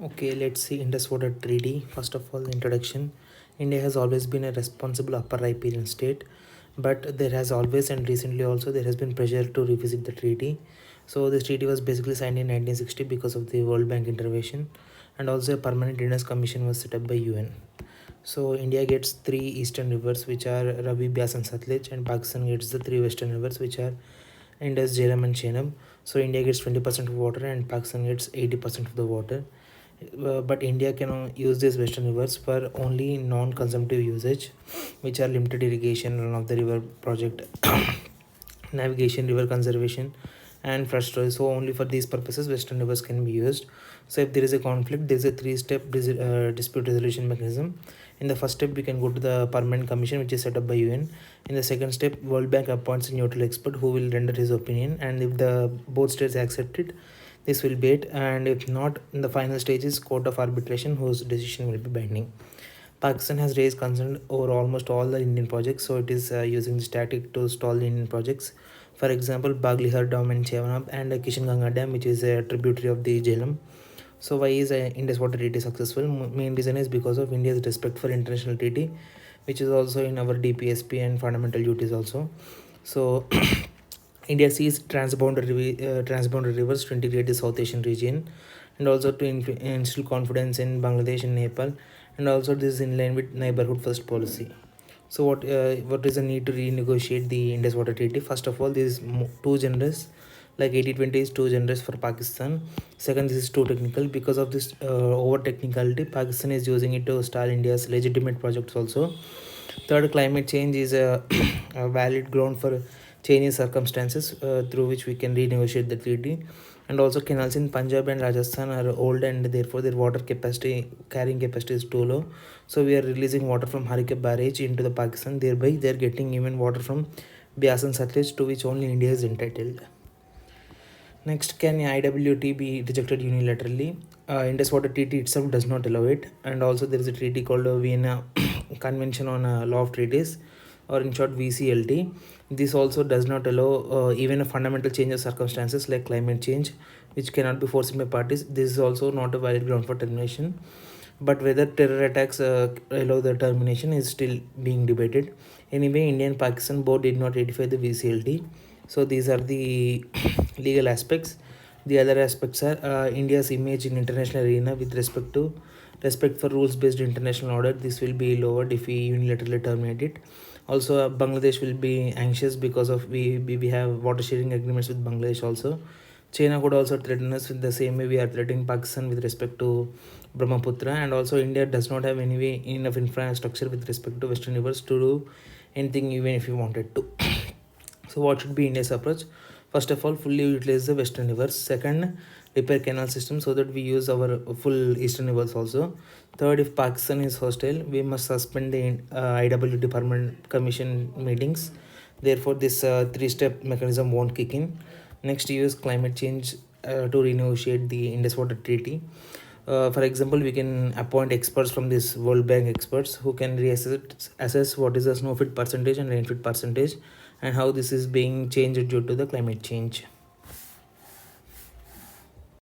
Okay, let's see Indus Water Treaty. First of all, the introduction. India has always been a responsible upper riparian state, but there has always and recently also there has been pressure to revisit the treaty. So this treaty was basically signed in 1960 because of the World Bank intervention, and also a permanent Indus Commission was set up by UN. So India gets three eastern rivers which are Ravi, Byas and Satluj, and Pakistan gets the three western rivers which are Indus, Jhelum and Chenab. So India gets 20% of water and Pakistan gets 80% of the water. But India can use these western rivers for only non-consumptive usage, which are limited irrigation, run of the river project, navigation, river conservation, and flood storage. So only for these purposes, western rivers can be used. So if there is a conflict, there is a three-step dispute resolution mechanism. In the first step, we can go to the permanent commission, which is set up by UN. In the second step, World Bank appoints a neutral expert who will render his opinion, and if the both states accept it, this will be it. And if not, in the final stage is court of arbitration, whose decision will be binding. Pakistan has raised concern over almost all the Indian projects, so it is using this tactic to stall the Indian projects. For example, Baglihar Dam in Chevanab and Kishanganga Dam, which is a tributary of the Jhelum. So why is Indus Water Treaty successful? Main reason is because of India's respect for international treaty, which is also in our DPSP and fundamental duties also. So India sees transboundary rivers to integrate the South Asian region, and also to instill confidence in Bangladesh and Nepal, and also this is in line with neighborhood first policy. So what is the need to renegotiate the Indus Water Treaty? First of all, this is too generous, like 80-20 is too generous for Pakistan. Second, this is too technical. Because of this over technicality, Pakistan is using it to stall India's legitimate projects also. Third, climate change is a, a valid ground for changing circumstances through which we can renegotiate the treaty. And also, canals in Punjab and Rajasthan are old, and therefore their water capacity, carrying capacity is too low. So we are releasing water from Harike barrage into the Pakistan. Thereby, they are getting even water from Byas and Satluj, to which only India is entitled. Next, can IWT be rejected unilaterally? Indus Water Treaty itself does not allow it, and also there is a treaty called Vienna Convention on Law of Treaties, or in short VCLT. This also does not allow even a fundamental change of circumstances like climate change, which cannot be forced by parties. This is also not a valid ground for termination. But whether terror attacks allow the termination is still being debated. Anyway, India and Pakistan both did not ratify the VCLT. So these are the legal aspects. The other aspects are India's image in international arena with respect for rules-based international order. This will be lowered if we unilaterally terminate it. Also, Bangladesh will be anxious because of we have water sharing agreements with Bangladesh also. China could also threaten us with the same way we are threatening Pakistan with respect to Brahmaputra, and also India does not have any way enough infrastructure with respect to Western rivers to do anything even if we wanted to. So what should be India's approach? First of all, fully utilize the western rivers. Second, repair canal system so that we use our full eastern rivers also. Third, if Pakistan is hostile, we must suspend the IWT permanent commission meetings. Therefore, this three-step mechanism won't kick in. Next, use climate change to renegotiate the Indus Water Treaty. For example, we can appoint experts from this World Bank experts who can assess what is the snow fit percentage and rain fit percentage, and how this is being changed due to the climate change.